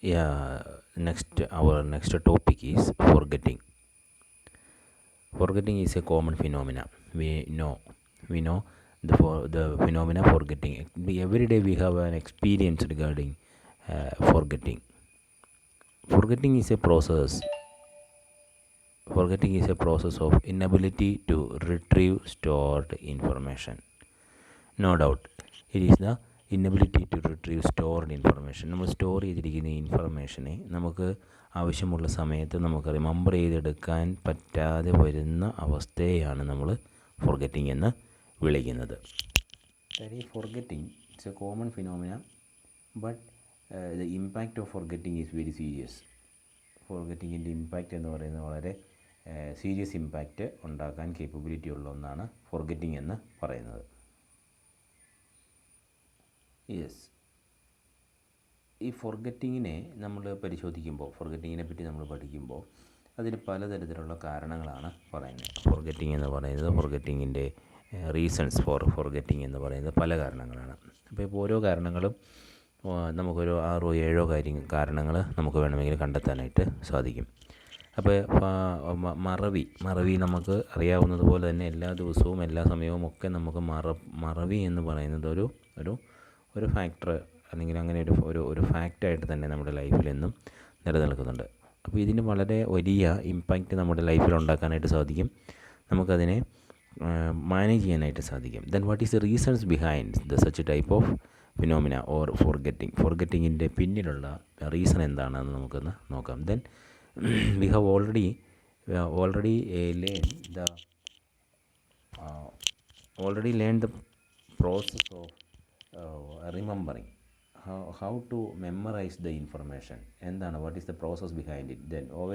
Yeah, our next topic is forgetting. Forgetting is a common phenomena. We know the phenomena forgetting. Every day we have an experience regarding forgetting. Forgetting is a process. Forgetting is a process of inability to retrieve stored information. No doubt, it is the inability to retrieve stored information. നമ്മൾ store ചെയ്തിരിക്കുന്ന ഇൻഫർമേഷനെ നമുക്ക് ആവശ്യമുള്ള സമയത്ത് നമുക്ക് remember ചെയ്തെടുക്കാൻ പറ്റാതെ വരുന്ന അവസ്ഥയെയാണ് നമ്മൾ ഫോർഗെറ്റിംഗ് എന്ന് വിളിക്കുന്നത്. ഈ forgetting it's a common phenomena, but the impact of forgetting is very serious. ഫോർഗെറ്റിങ്ങിൻ്റെ ഇമ്പാക്റ്റ് എന്ന് പറയുന്നത് വളരെ സീരിയസ് ഇമ്പാക്റ്റ് ഉണ്ടാക്കാൻ കേപ്പബിലിറ്റി ഉള്ള ഒന്നാണ് ഫോർഗെറ്റിംഗ് എന്ന് പറയുന്നത്. യെസ്, ഈ ഫോർഗെറ്റിങ്ങിനെ നമ്മൾ പരിശോധിക്കുമ്പോൾ, ഫോർഗെറ്റിങ്ങിനെ പറ്റി നമ്മൾ പഠിക്കുമ്പോൾ അതിന് പലതരത്തിലുള്ള കാരണങ്ങളാണ് പറയുന്നത്. ഫോർഗെറ്റിംഗ് എന്ന് പറയുന്നത്, ഫോർഗെറ്റിങ്ങിൻ്റെ റീസൺസ് ഫോർ ഫോർഗെറ്റിംഗ് എന്ന് പറയുന്നത് പല കാരണങ്ങളാണ്. അപ്പോൾ ഇപ്പോൾ ഓരോ കാരണങ്ങളും നമുക്കൊരു 6-7 കാരണങ്ങൾ നമുക്ക് വേണമെങ്കിൽ കണ്ടെത്താനായിട്ട് സാധിക്കും. അപ്പോൾ മറവി നമുക്ക് അറിയാവുന്നതുപോലെ തന്നെ എല്ലാ ദിവസവും എല്ലാ സമയവും ഒക്കെ നമുക്ക് മറവി എന്ന് പറയുന്നത് ഒരു ഫാക്ടർ, അല്ലെങ്കിൽ അങ്ങനെ ഒരു ഫാക്റ്റായിട്ട് തന്നെ നമ്മുടെ ലൈഫിൽ എന്നും നിലനിൽക്കുന്നുണ്ട്. അപ്പോൾ ഇതിന് വളരെ വലിയ ഇമ്പാക്റ്റ് നമ്മുടെ ലൈഫിൽ ഉണ്ടാക്കാനായിട്ട് സാധിക്കും. നമുക്കതിനെ മാനേജ് ചെയ്യാനായിട്ട് സാധിക്കും. Then what is the reasons behind such type of phenomena or ഫോർഗെറ്റിങ്ങിൻ്റെ പിന്നിലുള്ള റീസൺ എന്താണെന്ന് നമുക്കൊന്ന് നോക്കാം. Then we have already learned the process of remembering, how to memorize the information. എന്താണ്, what is the process behind it? Then all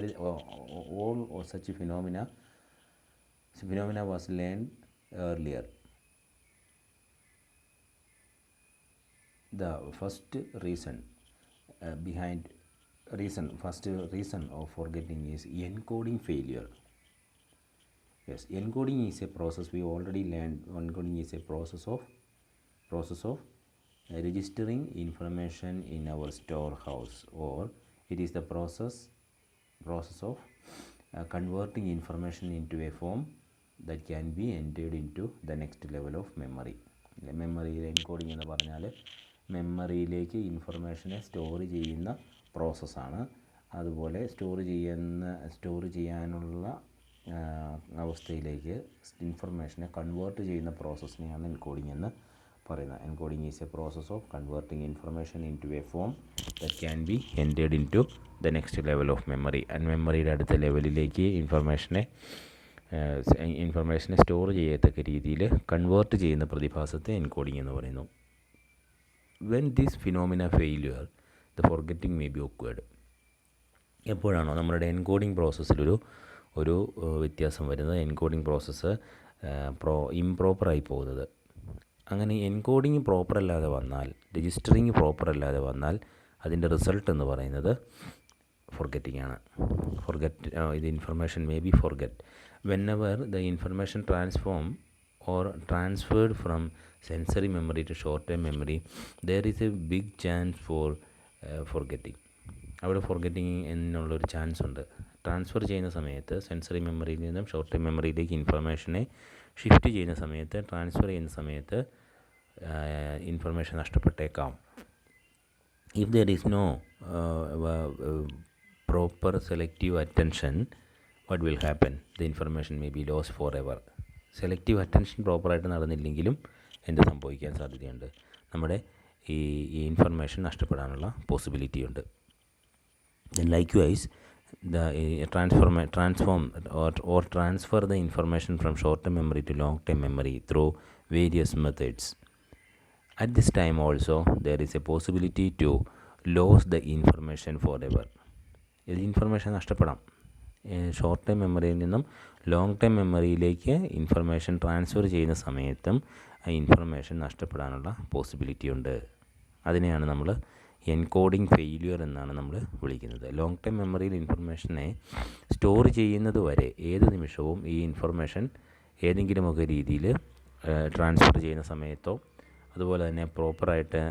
such phenomena was learned earlier. The first reason of forgetting is encoding failure. Yes, encoding is a process we already learned. Encoding is a process of registering information in our storehouse, or it is the process of converting information into a form that can be entered into the next level of memory. മെമ്മറിയിൽ encoding എന്ന് പറഞ്ഞാൽ മെമ്മറിയിലേക്ക് ഇൻഫർമേഷനെ store ചെയ്യുന്ന പ്രോസസ്സാണ്. അതുപോലെ store ചെയ്യാനുള്ള അവസ്ഥയിലേക്ക് ഇൻഫർമേഷനെ convert ചെയ്യുന്ന പ്രോസസ്സിനെയാണ് എൻകോഡിംഗ് എന്ന് പറയുന്നത്. Encoding is a process of converting information into a form that can be entered into the next level of memory. And മെമ്മറിയുടെ അടുത്ത ലെവലിലേക്ക് ഇൻഫർമേഷനെ സ്റ്റോർ ചെയ്യത്തക്ക രീതിയിൽ കൺവേർട്ട് ചെയ്യുന്ന പ്രതിഭാസത്തെ എൻകോഡിംഗ് എന്ന് പറയുന്നു. When this phenomena failure, the forgetting may be awkward. എപ്പോഴാണോ നമ്മുടെ എൻകോഡിംഗ് പ്രോസസ്സിലൊരു വ്യത്യാസം വരുന്നത്, എൻകോഡിംഗ് പ്രോസസ്സ് ഇംപ്രോപ്പറായി പോകുന്നത്. അങ്ങനെ എൻകോഡിങ് പ്രോപ്പറല്ലാതെ വന്നാൽ, രജിസ്റ്ററിങ് പ്രോപ്പറല്ലാതെ വന്നാൽ അതിൻ്റെ റിസൾട്ട് എന്ന് പറയുന്നത് forgetting ആണ്. The information may be forget. Whenever the information transferred from sensory memory to short-term memory, there is a big chance for forgetting. അവിടെ ഫോർഗെറ്റിംഗ് എന്നുള്ളൊരു ചാൻസ് ഉണ്ട്. ട്രാൻസ്ഫർ ചെയ്യുന്ന സമയത്ത് സെൻസറി മെമ്മറിയിൽ നിന്നും ഷോർട്ട് ടൈം മെമ്മറിയിലേക്ക് ഇൻഫർമേഷനെ ഷിഫ്റ്റ് ചെയ്യുന്ന സമയത്ത്, ട്രാൻസ്ഫർ ചെയ്യുന്ന സമയത്ത് information നഷ്ടപ്പെട്ടേക്കാം. If there is no proper selective attention, what will happen? The information may be lost forever. Selective attention പ്രോപ്പറായിട്ട് നടന്നില്ലെങ്കിലും എന്ത് സംഭവിക്കാൻ സാധ്യതയുണ്ട്? നമ്മുടെ ഈ ഇൻഫർമേഷൻ നഷ്ടപ്പെടാനുള്ള പോസിബിലിറ്റി ഉണ്ട്. Likewise, transfer the information from short-term memory to long-term memory through various methods. At this time also, there is a possibility to lose the information forever. ഇത് information നഷ്ടപ്പെടാം. Short time മെമ്മറിയിൽ നിന്നും long time മെമ്മറിയിലേക്ക് information transfer ചെയ്യുന്ന സമയത്തും ആ information നഷ്ടപ്പെടാനുള്ള possibility ഉണ്ട്. അതിനെയാണ് നമ്മൾ എൻകോഡിംഗ് ഫെയിലിയർ എന്നാണ് നമ്മൾ വിളിക്കുന്നത്. ലോങ് ടൈം മെമ്മറിയിൽ ഇൻഫർമേഷനെ സ്റ്റോർ ചെയ്യുന്നത് വരെ ഏത് നിമിഷവും ഈ ഇൻഫർമേഷൻ ഏതെങ്കിലുമൊക്കെ രീതിയിൽ ട്രാൻസ്ഫർ ചെയ്യുന്ന സമയത്തോ അതുപോലെ തന്നെ പ്രോപ്പറായിട്ട്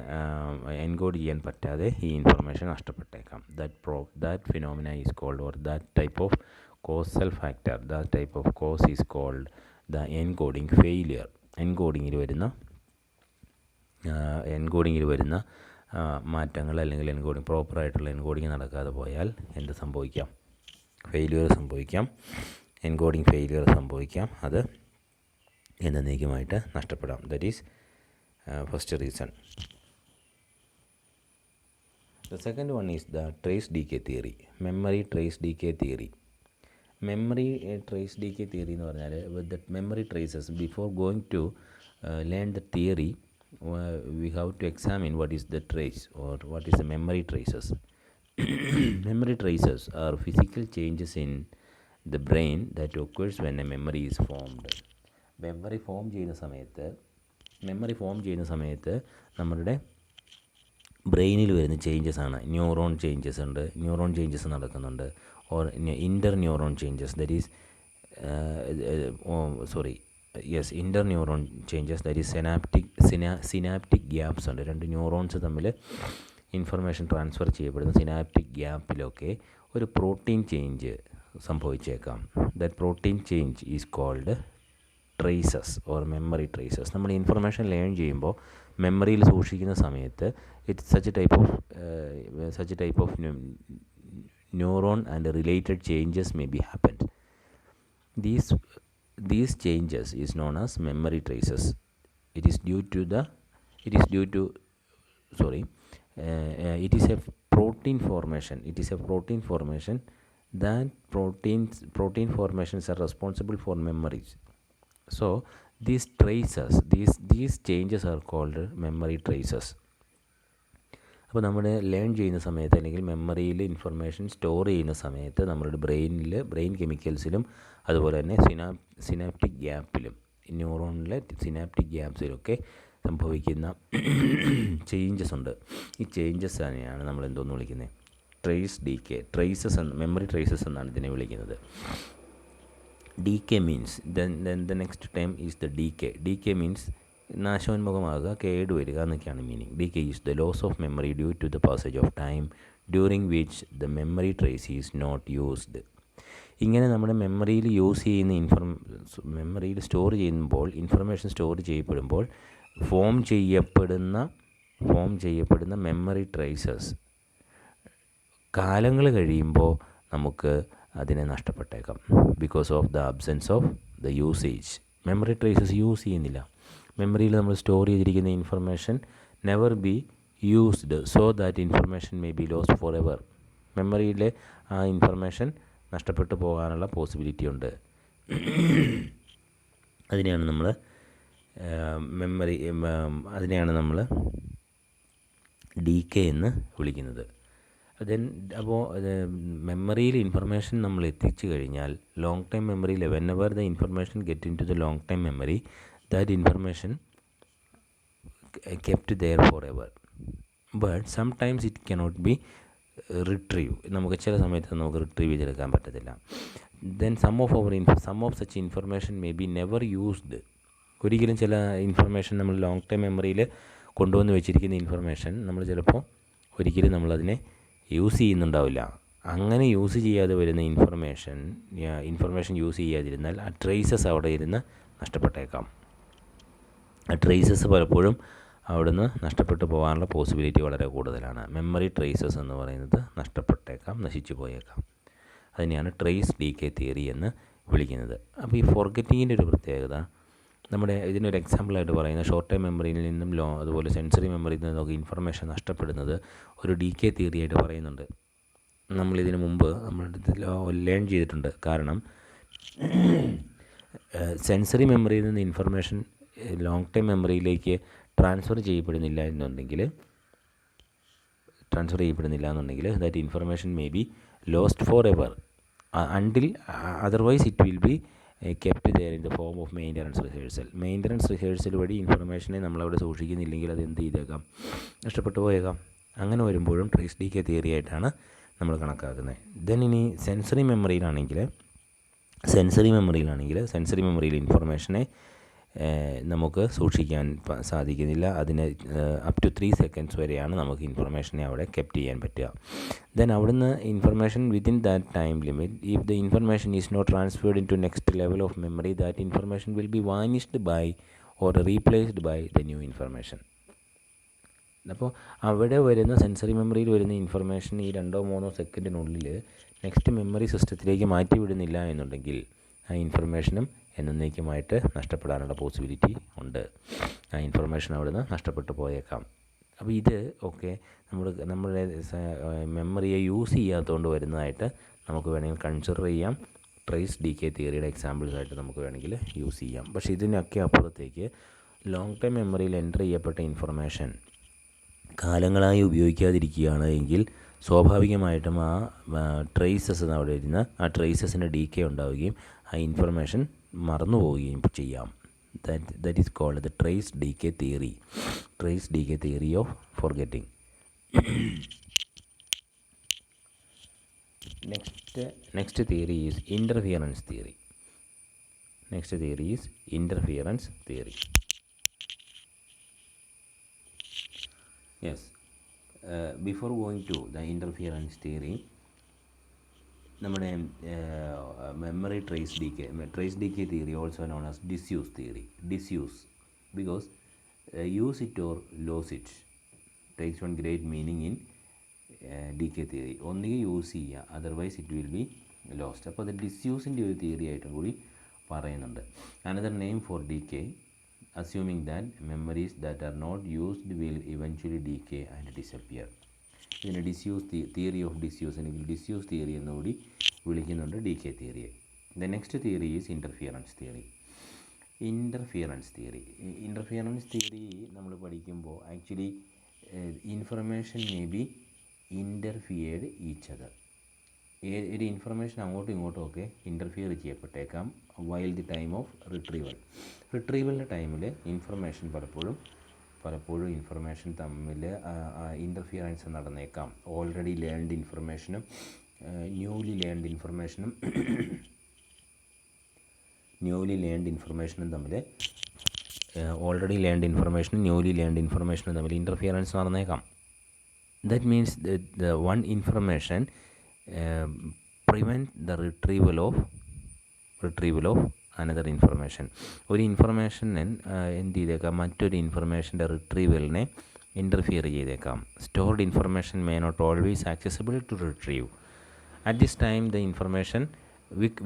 എൻകോഡ് ചെയ്യാൻ പറ്റാതെ ഈ information നഷ്ടപ്പെട്ടേക്കാം. that phenomena is called, or that type of causal factor, that type of cause is called the encoding failure. എൻകോഡിങ്ങിൽ വരുന്ന മാറ്റങ്ങൾ അല്ലെങ്കിൽ പ്രോപ്പറായിട്ടുള്ള എൻകോഡിങ് നടക്കാതെ പോയാൽ എന്ത് സംഭവിക്കാം? ഫെയിലിയർ സംഭവിക്കാം, എൻകോഡിങ് ഫെയിലിയർ സംഭവിക്കാം, അത് എന്നേക്കുമായിട്ട് നഷ്ടപ്പെടാം. That is first reason. The second one is the trace decay theory, memory trace decay theory. Memory trace decay theory എന്ന് പറഞ്ഞാൽ, with the memory traces, before going to learn the theory, we have to examine what is the trace or what is the memory traces. Memory traces are physical changes in the brain that occurs when a memory is formed. Memory form ചെയ്യുന്ന സമയത്ത് നമ്മളുടെ ബ്രെയിനിൽ വരുന്ന changes ആണ്. Neuron changes നടക്കുന്നുണ്ട്, or interneuron changes, that is interneuron changes, that is synaptic gaps ഉണ്ട്. രണ്ട് neurons തമ്മിൽ ഇൻഫർമേഷൻ ട്രാൻസ്ഫർ ചെയ്യപ്പെടുന്ന സിനാപ്റ്റിക് ഗ്യാപ്പിലൊക്കെ ഒരു പ്രോട്ടീൻ ചേഞ്ച് സംഭവിച്ചേക്കാം. That protein change is called traces or memory traces. നമ്മൾ ഇൻഫർമേഷൻ ലേൺ ചെയ്യുമ്പോൾ മെമ്മറിയിൽ സൂക്ഷിക്കുന്ന സമയത്ത് such type of neuron and related changes may be happened. These changes is known as memory traces. It is a protein formation. That protein formations are responsible for memories. So these changes are called memory traces. അപ്പോൾ നമ്മൾ learn ചെയ്യുന്ന സമയത്ത് അല്ലെങ്കിൽ മെമ്മറിയിൽ information store ചെയ്യുന്ന സമയത്ത് നമ്മളുടെ brain കെമിക്കൽസിലും അതുപോലെ തന്നെ സിനാപ്റ്റിക് ഗ്യാപ്പിലും ന്യൂറോണിലെ സിനാപ്റ്റിക് ഗ്യാപ്സിലൊക്കെ സംഭവിക്കുന്ന ചേഞ്ചസ് ഉണ്ട്. ഈ ചേഞ്ചസ് തന്നെയാണ് നമ്മൾ എന്തോന്ന് വിളിക്കുന്നത്? Trace decay. മെമ്മറി ട്രേസസ് എന്നാണ് ഇതിനെ വിളിക്കുന്നത്. Decay means the next term is the decay. Decay means നാശോന്മുഖമാകുക, കേടുവരിക എന്നൊക്കെയാണ് meaning. Decay is the loss of memory due to the passage of time during which the memory trace is not used. ഇങ്ങനെ നമ്മുടെ മെമ്മറിയിൽ മെമ്മറിയിൽ store ചെയ്യുമ്പോൾ, information store ചെയ്യപ്പെടുമ്പോൾ form ചെയ്യപ്പെടുന്ന മെമ്മറി ട്രേസസ് കാലങ്ങൾ കഴിയുമ്പോൾ നമുക്ക് അതിനെ നഷ്ടപ്പെട്ടേക്കാം. Because of the absence of the usage. Memory traces use ചെയ്യുന്നില്ല. മെമ്മറിയിൽ നമ്മൾ സ്റ്റോർ ചെയ്തിരിക്കുന്ന information never be used, so that information may be lost for ever. മെമ്മറിയിലെ ആ ഇൻഫർമേഷൻ നഷ്ടപ്പെട്ടു പോകാനുള്ള പോസിബിലിറ്റി ഉണ്ട്. അതിനെയാണ് നമ്മൾ ഡീകേ എന്ന് വിളിക്കുന്നത്. അപ്പോൾ മെമ്മറിയിൽ ഇൻഫർമേഷൻ നമ്മൾ എത്തിച്ചു കഴിഞ്ഞാൽ, ലോങ് ടൈം മെമ്മറിയിൽ whenever the information get into the long time memory, that information kept there forever. But sometimes it cannot be retrieve. നമുക്ക് ചില സമയത്ത് നമുക്ക് റിട്രീവ് ചെയ്തെടുക്കാൻ പറ്റത്തില്ല. Then some of such information may be never used. ഒരിക്കലും ചില information നമ്മൾ long time മെമ്മറിയിൽ കൊണ്ടുവന്ന് വെച്ചിരിക്കുന്ന ഇൻഫർമേഷൻ നമ്മൾ ചിലപ്പോൾ ഒരിക്കലും നമ്മളതിനെ യൂസ് ചെയ്യുന്നുണ്ടാവില്ല. അങ്ങനെ യൂസ് ചെയ്യാതെ വരുന്ന ഇൻഫർമേഷൻ യൂസ് ചെയ്യാതിരുന്നാൽ ആ ട്രേസസ് അവിടെ ഇരുന്ന് നഷ്ടപ്പെട്ടേക്കാം. ആ ട്രേസസ് പലപ്പോഴും അവിടുന്ന് നഷ്ടപ്പെട്ടു പോകാനുള്ള പോസിബിലിറ്റി വളരെ കൂടുതലാണ്. മെമ്മറി ട്രേസസ് എന്ന് പറയുന്നത് നഷ്ടപ്പെട്ടേക്കാം, നശിച്ചു പോയേക്കാം. അതിനെയാണ് ട്രേസ് ഡീകേ തിയറി എന്ന് വിളിക്കുന്നത്. അപ്പോൾ ഈ ഫോർഗെറ്റിങ്ങിൻ്റെ ഒരു പ്രത്യേകത, നമ്മുടെ ഇതിനൊരു എക്സാമ്പിളായിട്ട് പറയുന്ന ഷോർട്ട് ടൈം മെമ്മറിയിൽ നിന്നും അതുപോലെ സെൻസറി മെമ്മറിയിൽ നിന്നൊക്കെ ഇൻഫർമേഷൻ നഷ്ടപ്പെടുന്നത് ഒരു ഡീകേ തിയറി ആയിട്ട് പറയുന്നുണ്ട്. നമ്മളിതിനു മുമ്പ് ലേൺ ചെയ്തിട്ടുണ്ട്. കാരണം സെൻസറി മെമ്മറിയിൽ നിന്ന് ഇൻഫർമേഷൻ ലോങ് ടൈം മെമ്മറിയിലേക്ക് ട്രാൻസ്ഫർ ചെയ്യപ്പെടുന്നില്ല എന്നുണ്ടെങ്കിൽ that information may be lost for ever until otherwise it will B kept there in the form of maintenance rehearsal വഴി ഇൻഫർമേഷനെ നമ്മളവിടെ സൂക്ഷിക്കുന്നില്ലെങ്കിൽ അത് എന്ത് ചെയ്തേക്കാം, നഷ്ടപ്പെട്ടു പോയേക്കാം. അങ്ങനെ വരുമ്പോഴും ട്രേസ് ഡീകേ തിയറി ആയിട്ടാണ് നമ്മൾ കണക്കാക്കുന്നത്. ദെൻ ഇനി സെൻസറി മെമ്മറിയിൽ ഇൻഫർമേഷനെ നമുക്ക് സൂക്ഷിക്കാൻ സാധിക്കുന്നില്ല. അതിന് അപ് ടു 3 seconds വരെയാണ് നമുക്ക് ഇൻഫർമേഷനെ അവിടെ കെപ്റ്റ് ചെയ്യാൻ പറ്റുക. ദെൻ അവിടുന്ന് information within that time limit, if the information is not transferred into next level of memory, that information will be vanished by or replaced by the new information. അപ്പോൾ അവിടെ വരുന്ന sensory മെമ്മറിയിൽ വരുന്ന information ഈ 2-3 സെക്കൻഡിനുള്ളിൽ next memory സിസ്റ്റത്തിലേക്ക് മാറ്റി വിടുന്നില്ല എന്നുണ്ടെങ്കിൽ ആ ഇൻഫർമേഷനും എന്നേക്കുമായിട്ട് നഷ്ടപ്പെടാനുള്ള പോസിബിലിറ്റി ഉണ്ട്. ആ ഇൻഫർമേഷൻ അവിടുന്ന് നഷ്ടപ്പെട്ടു പോയേക്കാം. അപ്പോൾ ഇത് ഒക്കെ നമ്മുടെ മെമ്മറിയെ യൂസ് ചെയ്യാത്തതുകൊണ്ട് വരുന്നതായിട്ട് നമുക്ക് വേണമെങ്കിൽ കൺസിഡർ ചെയ്യാം. ട്രേസ് ഡീകേ തിയറിയുടെ എക്സാമ്പിൾസായിട്ട് നമുക്ക് വേണമെങ്കിൽ യൂസ് ചെയ്യാം. പക്ഷേ ഇതിനൊക്കെ അപ്പുറത്തേക്ക് ലോങ് ടൈം മെമ്മറിയിൽ എൻ്റർ ചെയ്യപ്പെട്ട ഇൻഫർമേഷൻ കാലങ്ങളായി ഉപയോഗിക്കാതിരിക്കുകയാണ് എങ്കിൽ സ്വാഭാവികമായിട്ടും ആ ട്രേസസ് അവിടെ ഇരുന്ന് ആ ട്രേസസിന് ഡീകേ ഉണ്ടാവുകയും ആ ഇൻഫർമേഷൻ മറന്നു പോവുകയും ചെയ്യാം. That is called the trace decay theory of forgetting. Next theory is interference theory. Yes, before going to the interference theory, നമ്മുടെ memory trace decay theory also known as disuse theory. Because use it or lose it takes one great meaning in decay theory. ഒന്നുകിൽ use ചെയ്യുക, otherwise it will be lost. അപ്പോൾ അത് ഡിസ്യൂസിൻ്റെ ഒരു theory ആയിട്ടും കൂടി പറയുന്നുണ്ട്. Another name for decay, assuming that memories that are not used will eventually decay and disappear. ഇതിനെ തിയറി ഓഫ് ഡിസ്യൂസ് അല്ലെങ്കിൽ ഡിസ്യൂസ് തിയറി എന്നുകൂടി വിളിക്കുന്നുണ്ട് ഡീകേ തിയറിയെ. The next theory is interference theory നമ്മൾ പഠിക്കുമ്പോൾ actually information may be interfered each other. ഒരു information അങ്ങോട്ടും ഇങ്ങോട്ടും ഒക്കെ ഇൻ്റർഫിയർ ചെയ്യപ്പെട്ടേക്കാം വൈൽ ദി ടൈം ഓഫ് റിട്രീവലിൻ്റെ ടൈമിൽ ഇൻഫർമേഷൻ പലപ്പോഴും ഇൻഫർമേഷൻ തമ്മിൽ ഇൻ്റർഫിയറൻസ് നടന്നേക്കാം. ഓൾറെഡി ലേൺഡ് ഇൻഫർമേഷനും ന്യൂലി ലേൺഡ് ഇൻഫർമേഷനും തമ്മിൽ ഇൻ്റർഫിയറൻസ് നടന്നേക്കാം. That means the one information prevent the retrieval of another information. ഒരു ഇൻഫർമേഷൻ എന്ത് ചെയ്തേക്കാം, മറ്റൊരു ഇൻഫർമേഷൻ്റെ റിട്രീവലിനെ ഇൻ്റർഫിയർ ചെയ്തേക്കാം. Stored information may not always accessible to retrieve. At this time the information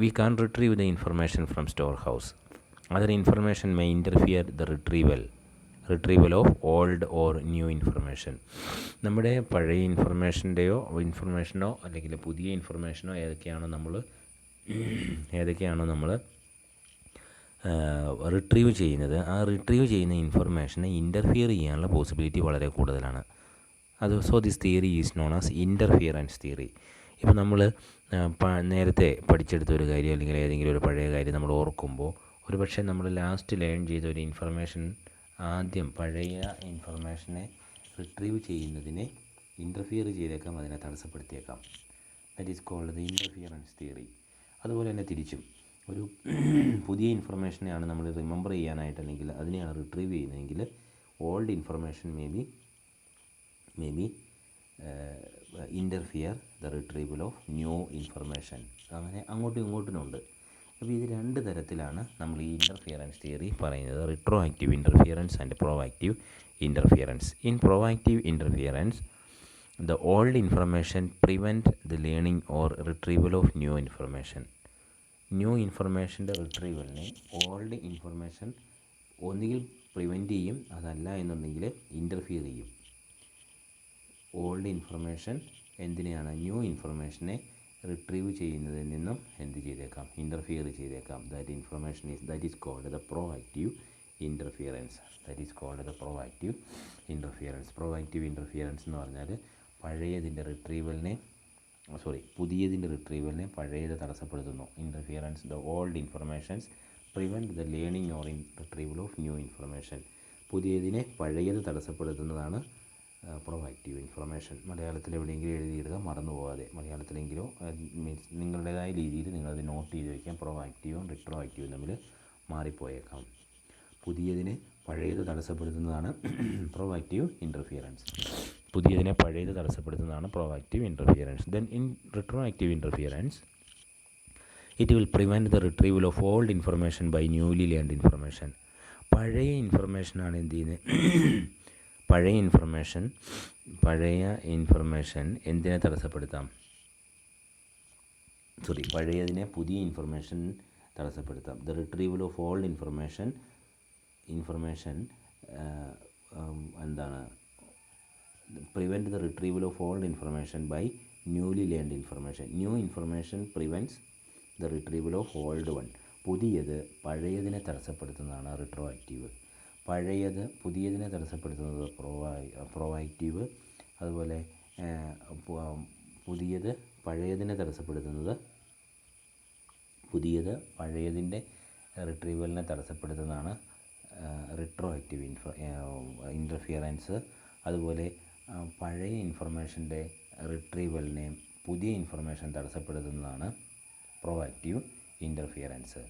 we can't retrieve the information from storehouse. Other information may interfere the retrieval of old or new information. നമ്മുടെ പഴയ ഇൻഫർമേഷനോ അല്ലെങ്കിൽ പുതിയ ഇൻഫർമേഷനോ ഏതൊക്കെയാണോ നമ്മൾ retrieve ചെയ്യുന്നത്, ആ retrieve ചെയ്യുന്ന ഇൻഫർമേഷനെ interfere ചെയ്യാനുള്ള possibility വളരെ കൂടുതലാണ്. This theory is known as interference theory. ഇപ്പോൾ നമ്മൾ നേരത്തെ പഠിച്ചെടുത്ത ഒരു കാര്യം അല്ലെങ്കിൽ ഏതെങ്കിലും ഒരു പഴയ കാര്യം നമ്മൾ ഓർക്കുമ്പോൾ ഒരുപക്ഷെ നമ്മൾ ലാസ്റ്റ് ലേൺ ചെയ്ത ഒരു ഇൻഫർമേഷൻ ആദ്യം പഴയ ഇൻഫർമേഷനെ റിട്രീവ് ചെയ്യുന്നതിനെ ഇൻ്റർഫിയർ ചെയ്തേക്കാം, അതിനെ തടസ്സപ്പെടുത്തിയേക്കാം. That is called the interference theory. അതുപോലെ തന്നെ തിരിച്ചും ഒരു പുതിയ ഇൻഫർമേഷനെയാണ് നമ്മൾ റിമെമ്പർ ചെയ്യാനായിട്ട് അല്ലെങ്കിൽ അതിനെയാണ് റിട്രീവ് ചെയ്യുന്നതെങ്കിൽ old information may B interfere the retrieval of new information. അങ്ങനെ അങ്ങോട്ടും ഇങ്ങോട്ടുമുണ്ട്. അപ്പോൾ ഇത് രണ്ട് തരത്തിലാണ് നമ്മൾ ഈ ഇൻ്റർഫിയറൻസ് തിയറി പറയുന്നത്: retro active interference and proactive interference. In proactive interference the old information prevent the learning or retrieval of new information. New ഇൻഫർമേഷൻ്റെ റിട്രീവലിനെ ഓൾഡ് ഇൻഫർമേഷൻ ഒന്നുകിൽ പ്രിവെൻറ്റ് ചെയ്യും, അതല്ല എന്നുണ്ടെങ്കിൽ ഇൻ്റർഫിയർ ചെയ്യും. ഓൾഡ് ഇൻഫർമേഷൻ എന്തിനെയാണ്, ന്യൂ ഇൻഫർമേഷനെ റിട്രീവ് ചെയ്യുന്നതിൽ നിന്നും എന്ത് ചെയ്തേക്കാം, ഇൻ്റർഫിയർ ചെയ്തേക്കാം. That is called the proactive interference. Proactive interference എന്ന് പറഞ്ഞാൽ പുതിയതിൻ്റെ റിട്രീവലിനെ പഴയത് തടസ്സപ്പെടുത്തുന്നു. Interference the old informations prevent the learning or retrieval of new information. പുതിയതിനെ പഴയത് തടസ്സപ്പെടുത്തുന്നതാണ് പ്രോആക്റ്റീവ് ഇൻഫർമേഷൻ. മലയാളത്തിൽ എവിടെയെങ്കിലും എഴുതിയിടുക, മറന്നു പോകാതെ. മലയാളത്തിലെങ്കിലോ മീൻസ് നിങ്ങളുടേതായ രീതിയിൽ നിങ്ങളത് നോട്ട് ചെയ്ത് വയ്ക്കാം. പ്രോആക്റ്റീവും റിട്രോ ആക്റ്റീവും തമ്മിൽ മാറിപ്പോയേക്കാം. പുതിയതിനെ പഴയത് തടസ്സപ്പെടുത്തുന്നതാണ് പ്രൊവാക്റ്റീവ് ഇൻ്റർഫിയറൻസ്. പുതിയതിനെ പഴയത് തടസ്സപ്പെടുത്തുന്നതാണ് proactive interference. Then in retroactive interference it will prevent the retrieval of old information by newly learned information. പഴയ ഇൻഫർമേഷനാണ് എന്ത് ചെയ്യുന്നത്? പഴയ ഇൻഫർമേഷൻ എന്തിനെ തടസ്സപ്പെടുത്താം? പഴയതിനെ പുതിയ ഇൻഫർമേഷൻ തടസ്സപ്പെടുത്താം. The retrieval of old information എന്താണ്? Prevent the retrieval of old information by newly learned information. New information prevents the retrieval of old one. പുതിയത് പഴയതിനെ തടസ്സപ്പെടുത്തുന്നതാണ് റിട്രോആക്റ്റീവ്. പഴയത് പുതിയതിനെ തടസ്സപ്പെടുത്തുന്നത് പ്രൊവാക്റ്റീവ്. അതുപോലെ പുതിയത് പഴയതിനെ തടസ്സപ്പെടുത്തുന്നത് പഴയതിൻ്റെ റിട്രീവലിനെ തടസ്സപ്പെടുത്തുന്നതാണ് റിട്രോആക്റ്റീവ് ഇൻ്റർഫിയറൻസ്. അതുപോലെ പഴയ ഇൻഫർമേഷൻ്റെ റിട്രീവലിനെ പുതിയ ഇൻഫർമേഷൻ തടസ്സപ്പെടുത്തുന്നതാണ് പ്രൊവാക്റ്റീവ് ഇൻ്റർഫിയറൻസ്.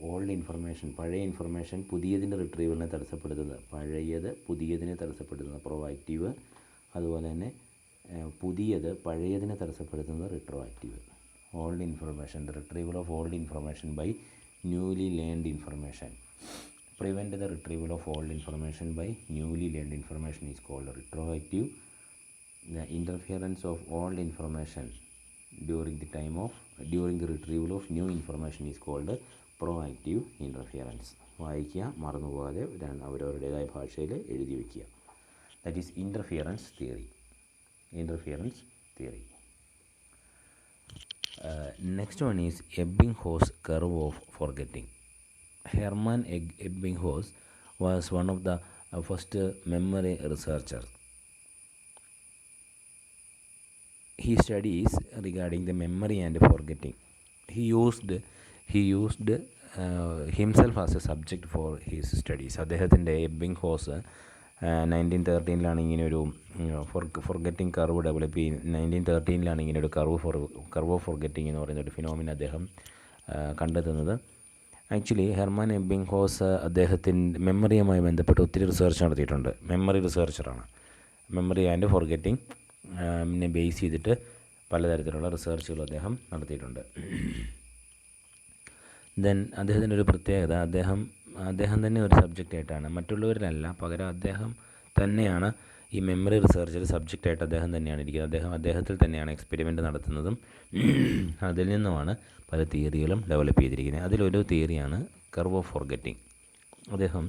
ഓൾഡ് ഇൻഫർമേഷൻ, പഴയ ഇൻഫർമേഷൻ പുതിയതിൻ്റെ റിട്രീവലിനെ പുതിയതിനെ തടസ്സപ്പെടുത്തുന്നത് പ്രൊവാക്റ്റീവ്. അതുപോലെ തന്നെ പുതിയത് പഴയതിനെ തടസ്സപ്പെടുത്തുന്നത് retroactive. Old information, the retrieval of old information by newly learned information. Prevent the retrieval of old information by newly learned information is called retroactive. The interference of old information during the retrieval of new information is called proactive interference. വായിക്കുക, മറന്നുപോകാതെ അവരവരുടേതായ ഭാഷയിൽ എഴുതി വയ്ക്കുക. That is interference theory. Next one is Ebbinghaus curve of forgetting. Hermann Ebbinghaus was one of the first memory researchers. He studies regarding the memory and forgetting. He used himself as a subject for his studies. അദ്ദേഹത്തിൻ്റെ എബിംഗ്ഹോസ് 1913 ഇങ്ങനെ ഒരു forgetting curve develop ചെയ്യും. 1913 ഇങ്ങനെ ഒരു curve of forgetting എന്ന് പറയുന്ന ഒരു phenomena അദ്ദേഹം കണ്ടെത്തുന്നത്. ആക്ച്വലി ഹെർമാൻ എബിംഗ്ഹോസ് അദ്ദേഹത്തിൻ്റെ മെമ്മറിയുമായി ബന്ധപ്പെട്ട് ഒത്തിരി റിസർച്ച് നടത്തിയിട്ടുണ്ട്. മെമ്മറി റിസർച്ചറാണ്. മെമ്മറി ആൻഡ് ഫോർഗറ്റിംഗ് ബേസ് ചെയ്തിട്ട് പലതരത്തിലുള്ള റിസർച്ചുകൾ അദ്ദേഹം നടത്തിയിട്ടുണ്ട്. ദെൻ അദ്ദേഹത്തിൻ്റെ ഒരു പ്രത്യേകത, അദ്ദേഹം തന്നെ ഒരു സബ്ജക്റ്റായിട്ടാണ്, മറ്റുള്ളവരിലല്ല, പകരം അദ്ദേഹം തന്നെയാണ് ഈ മെമ്മറി റിസർച്ചിൽ സബ്ജക്റ്റായിട്ട് അദ്ദേഹം തന്നെയാണ് ഇരിക്കുന്നത്. അദ്ദേഹത്തിൽ തന്നെയാണ് എക്സ്പെരിമെൻ്റ് നടത്തുന്നതും അതിൽ നിന്നുമാണ് പല തിയറികളും ഡെവലപ്പ് ചെയ്തിരിക്കുന്നത്. അതിലൊരു തിയറിയാണ് കർവ് ഓഫ് ഫോർഗറ്റിംഗ്. അദ്ദേഹം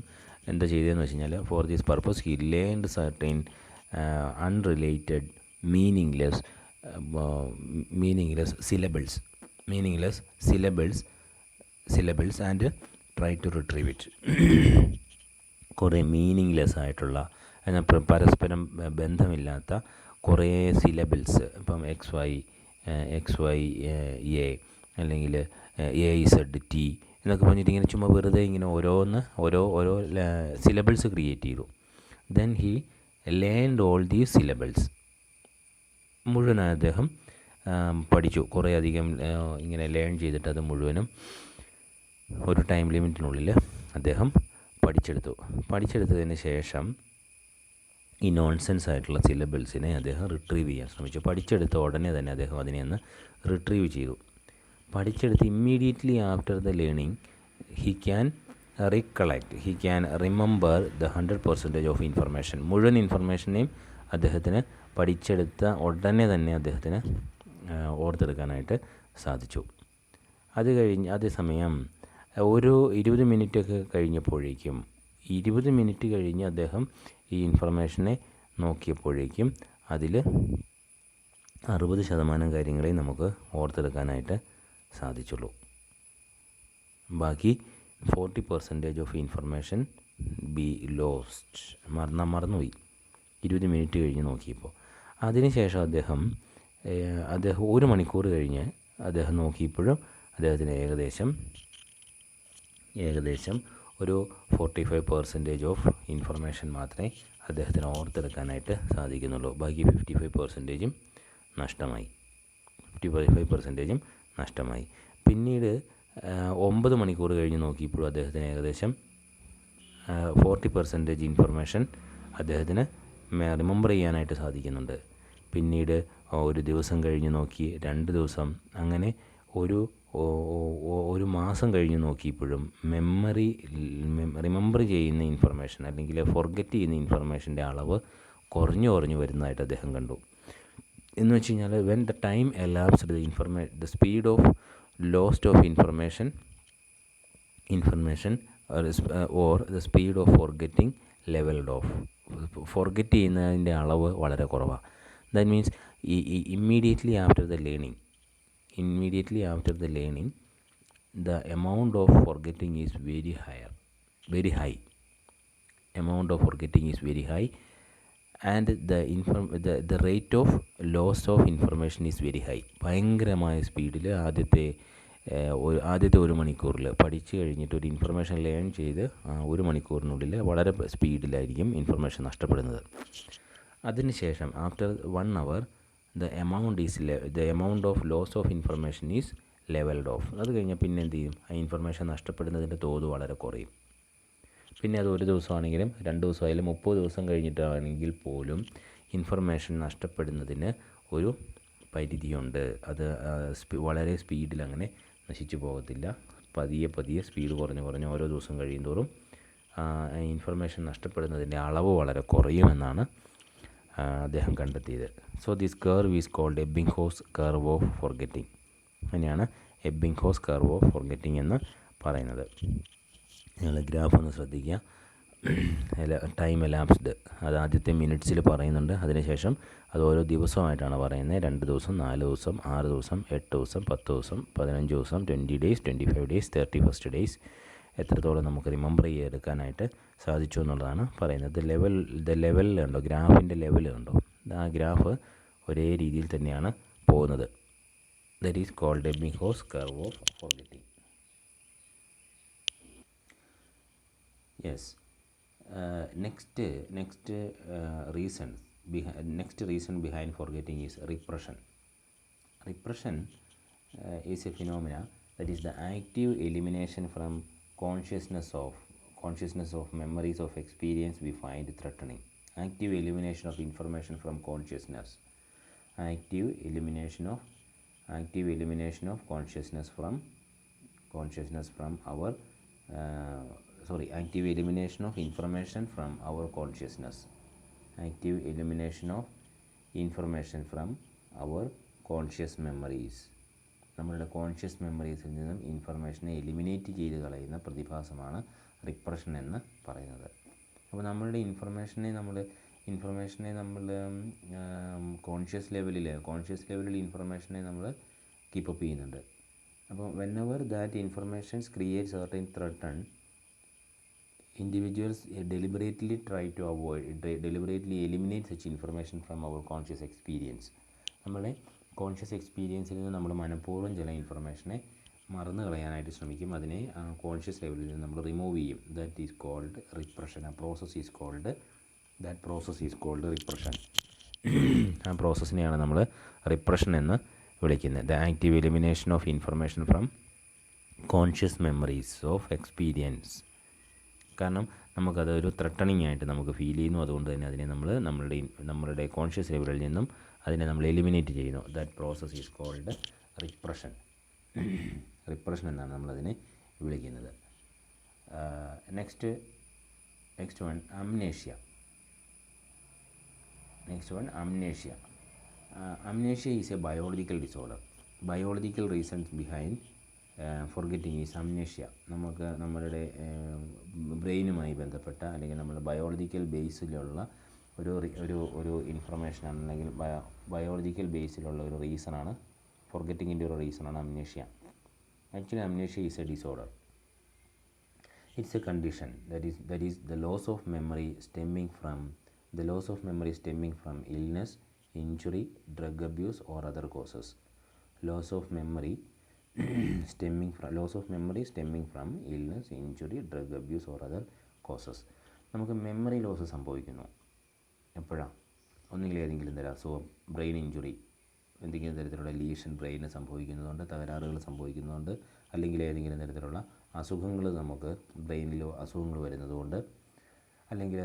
എന്താ ചെയ്തതെന്ന് വെച്ച് കഴിഞ്ഞാൽ, for this purpose he learned certain unrelated meaningless syllables and try to retrieve it. കുറേ മീനിങ്ലെസ് ആയിട്ടുള്ള, എന്നാൽ പരസ്പരം ബന്ധമില്ലാത്ത കുറേ സിലബിൾസ്, ഇപ്പം എക്സ് വൈ എ അല്ലെങ്കിൽ AZT എന്നൊക്കെ പറഞ്ഞിട്ട് ഇങ്ങനെ ചുമ്മാ വെറുതെ ഇങ്ങനെ ഓരോ സിലബിൾസ് ക്രിയേറ്റ് ചെയ്തു. Then he learned all these syllables. മുഴുവനായി അദ്ദേഹം പഠിച്ചു. കുറേ അധികം ഇങ്ങനെ ലേൺ ചെയ്തിട്ട് അത് മുഴുവനും ഒരു ടൈം ലിമിറ്റിനുള്ളിൽ അദ്ദേഹം പഠിച്ചെടുത്തതിന് ശേഷം ഈ നോൺസെൻസ് ആയിട്ടുള്ള സിലബിൾസിനെ അദ്ദേഹം റിട്രീവ് ചെയ്യാൻ ശ്രമിച്ചു. പഠിച്ചെടുത്ത ഉടനെ തന്നെ അദ്ദേഹം അതിനെ ഒന്ന് റിട്രീവ് ചെയ്തു. പഠിച്ചെടുത്ത് immediately after the learning he can remember the 100% of information. മുഴുവൻ ഇൻഫർമേഷനെയും അദ്ദേഹത്തിന് പഠിച്ചെടുത്ത ഉടനെ തന്നെ അദ്ദേഹത്തിന് ഓർത്തെടുക്കാനായിട്ട് സാധിച്ചു. അതേസമയം ഒരു 20 മിനിറ്റൊക്കെ കഴിഞ്ഞപ്പോഴേക്കും 20 മിനിറ്റ് കഴിഞ്ഞ് അദ്ദേഹം ഈ ഇൻഫർമേഷനെ നോക്കിയപ്പോഴേക്കും അതിൽ 60% കാര്യങ്ങളെ നമുക്ക് ഓർത്തെടുക്കാനായിട്ട് സാധിച്ചുള്ളൂ. ബാക്കി 40% ഓഫ് ഇൻഫർമേഷൻ ബി ലോസ്റ്റ്, മറന്നുപോയി 20 മിനിറ്റ് കഴിഞ്ഞ് നോക്കിയപ്പോൾ. അതിനുശേഷം അദ്ദേഹം 1 മണിക്കൂർ കഴിഞ്ഞ് അദ്ദേഹം നോക്കിയപ്പോഴും അദ്ദേഹത്തിന് ഏകദേശം ഒരു 45% ഓഫ് ഇൻഫർമേഷൻ മാത്രമേ അദ്ദേഹത്തിന് ഓർത്തെടുക്കാനായിട്ട് സാധിക്കുന്നുള്ളൂ. ബാക്കി 55% നഷ്ടമായി. പിന്നീട് 9 മണിക്കൂർ കഴിഞ്ഞ് നോക്കിയപ്പോഴും അദ്ദേഹത്തിന് ഏകദേശം 40% ഇൻഫർമേഷൻ അദ്ദേഹത്തിന് റിമെമ്പർ ചെയ്യാനായിട്ട് സാധിക്കുന്നുണ്ട്. പിന്നീട് ഒരു ദിവസം കഴിഞ്ഞ് നോക്കി, 2 ദിവസം, അങ്ങനെ ഒരു മാസം കഴിഞ്ഞ് നോക്കിയപ്പോഴും റിമെമ്പർ ചെയ്യുന്ന ഇൻഫർമേഷൻ അല്ലെങ്കിൽ ഫോർഗെറ്റ് ചെയ്യുന്ന ഇൻഫർമേഷൻ്റെ അളവ് കുറഞ്ഞു വരുന്നതായിട്ട് അദ്ദേഹം കണ്ടു. എന്ന് വെച്ച് കഴിഞ്ഞാൽ when the time elapsed the speed of lost of information or the speed of forgetting levelled of. Forget ചെയ്യുന്നതിൻ്റെ അളവ് വളരെ കുറവാണ്. That means immediately after the learning the amount of forgetting is very high. Amount of forgetting is very high and the rate of loss of information is very high. ഭയങ്കരമായ സ്പീഡിൽ ആദ്യത്തെ 1 മണിക്കൂറിൽ പഠിച്ചു കഴിഞ്ഞിട്ട് ഒരു ഇൻഫർമേഷൻ ലേൺ ചെയ്ത് 1 മണിക്കൂറിനുള്ളിൽ വളരെ സ്പീഡിലായിരിക്കും ഇൻഫർമേഷൻ നഷ്ടപ്പെടുന്നത്. അതിനുശേഷം after 1 hour the amount of loss of information is leveled off. അത് കഴിഞ്ഞാൽ പിന്നെ എന്ത് ചെയ്യും? ആ ഇൻഫർമേഷൻ നഷ്ടപ്പെടുന്നതിൻ്റെ തോത് വളരെ കുറയും. പിന്നെ അത് 1 ദിവസമാണെങ്കിലും 2 ദിവസമായാലും 30 ദിവസം കഴിഞ്ഞിട്ടാണെങ്കിൽ പോലും ഇൻഫർമേഷൻ നഷ്ടപ്പെടുന്നതിന് ഒരു പരിധിയുണ്ട്. അത് വളരെ സ്പീഡിൽ അങ്ങനെ നശിച്ചു പോകത്തില്ല. പതിയെ സ്പീഡ് കുറഞ്ഞ് ഓരോ ദിവസം കഴിയുന്തോറും ഇൻഫർമേഷൻ നഷ്ടപ്പെടുന്നതിൻ്റെ അളവ് വളരെ കുറയുമെന്നാണ് അദ്ദേഹം കണ്ടെത്തിയത്. So this curve is called Ebbinghaus curve of forgetting. അങ്ങനെയാണ് എബിംഗ്ഹോസ് കർവ് ഓഫ് ഫോർഗെറ്റിംഗ് എന്ന് പറയുന്നത്. നിങ്ങൾ ഗ്രാഫ് ഒന്ന് ശ്രദ്ധിക്കുക. ടൈം എലാപ്സ്ഡ് അത് ആദ്യത്തെ മിനിറ്റ്സിൽ പറയുന്നുണ്ട്. അതിനുശേഷം അത് ഓരോ ദിവസമായിട്ടാണ് പറയുന്നത്. 2 ദിവസം, 4 ദിവസം, 6 ദിവസം, 8 ദിവസം, 10 ദിവസം, 15 ദിവസം, 20 days, 25 days, 31st days എത്രത്തോളം നമുക്ക് റിമെമ്പർ ചെയ്തെടുക്കാനായിട്ട് സാധിച്ചു എന്നുള്ളതാണ് പറയുന്നത്. ദ ലെവലുണ്ടോ, ഗ്രാഫിൻ്റെ ലെവൽ ഉണ്ടോ, ആ ഗ്രാഫ് ഒരേ രീതിയിൽ തന്നെയാണ് പോകുന്നത്. That is called Ebbinghaus curve of forgetting. Yes. Next reason behind forgetting is repression. Repression is a phenomena that is the active elimination from consciousness of memories of experience we find threatening. Active elimination of information from consciousness. Active elimination of consciousness from our active elimination of information from our consciousness. Active elimination of information from our conscious memories. നമ്മളുടെ conscious മെമ്മറീസിൽ നിന്നും ഇൻഫർമേഷനെ eliminate ചെയ്ത് കളയുന്ന പ്രതിഭാസമാണ് repression എന്ന് പറയുന്നത്. അപ്പോൾ നമ്മളുടെ ഇൻഫർമേഷനെ നമ്മൾ കോൺഷ്യസ് ലെവലിൽ ഇൻഫർമേഷനെ നമ്മൾ കീപ്പപ്പ് ചെയ്യുന്നുണ്ട്. അപ്പോൾ whenever that informations create certain threaten, individuals deliberately eliminate such information from our conscious experience. നമ്മുടെ കോൺഷ്യസ് എക്സ്പീരിയൻസിൽ നിന്ന് നമ്മൾ മനഃപൂർവ്വം ചില ഇൻഫർമേഷനെ മറന്നു കളയാനായിട്ട് ശ്രമിക്കും. അതിനെ കോൺഷ്യസ് ലെവലിൽ നിന്ന് നമ്മൾ റിമൂവ് ചെയ്യും. That is called repression. ആ പ്രോസസ് ഈസ് കോൾഡ് റിപ്രഷൻ. ആ പ്രോസസ്സിനെയാണ് നമ്മൾ റിപ്രഷൻ എന്ന് വിളിക്കുന്നത്. The active elimination of information from conscious memories of experience. കാരണം നമുക്കതൊരു ത്രെട്ടണിങ് ആയിട്ട് നമുക്ക് ഫീൽ ചെയ്യുന്നു. അതുകൊണ്ട് തന്നെ അതിനെ നമ്മളുടെ കോൺഷ്യസ് ലെവലിൽ നിന്നും അതിനെ നമ്മൾ എലിമിനേറ്റ് ചെയ്യുന്നു. That process is called repression. Repression എന്നാണ് നമ്മളതിനെ വിളിക്കുന്നത്. Next one amnesia. Amnesia is a biological disorder. Biological reasons behind forgetting is amnesia. നമുക്ക് നമ്മളുടെ ബ്രെയിനുമായി ബന്ധപ്പെട്ട അല്ലെങ്കിൽ നമ്മുടെ ബയോളജിക്കൽ ബേസിലുള്ള ഒരു ഇൻഫർമേഷനാണ്, അല്ലെങ്കിൽ ബയോളജിക്കൽ ബേസിലുള്ള ഒരു റീസണാണ് ഫോർഗെറ്റിങ്ങിൻ്റെ ഒരു റീസണാണ് amnesia. Actually amnesia is a disorder. It's a condition that is the loss of memory stemming from illness, injury, drug abuse or other causes. Loss of memory stemming from illness, injury, drug abuse or other causes. നമുക്ക് memory loss സംഭവിക്കുന്നു എപ്പോഴാണ്? ഒന്നുകിൽ ഏതെങ്കിലും തരം അസുഖം, brain injury, എന്തെങ്കിലും തരത്തിലുള്ള lesion ബ്രെയിന് സംഭവിക്കുന്നതുകൊണ്ട്, തകരാറുകൾ സംഭവിക്കുന്നതുകൊണ്ട്, അല്ലെങ്കിൽ ഏതെങ്കിലും തരത്തിലുള്ള അസുഖങ്ങൾ നമുക്ക് ബ്രെയിനിൽ അസുഖങ്ങൾ വരുന്നതുകൊണ്ട്, അല്ലെങ്കിൽ